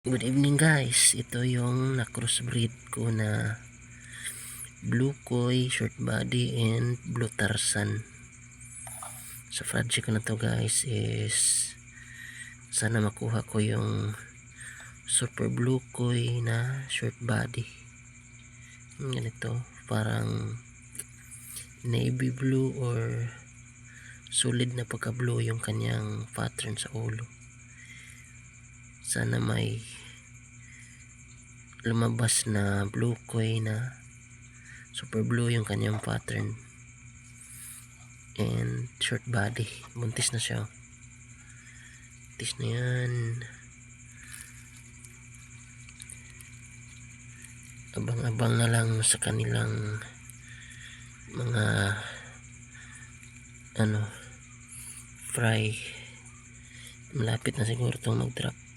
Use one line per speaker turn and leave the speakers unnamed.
Good evening guys, ito yung na-crossbreed ko na Blue Koi, Short Body and Blue Tarzan. Sa project ko na to guys is sana makuha ko yung Super Blue Koi na Short Body. Ganito, parang navy blue or solid na pagka blue yung kanyang pattern sa ulo. Sana may lumabas na Blue Koi na super blue yung kanyang pattern and short body. Buntis na siya, buntis na yan. Abang-abang na lang sa kanilang mga fry. Malapit na siguro itong mag drop.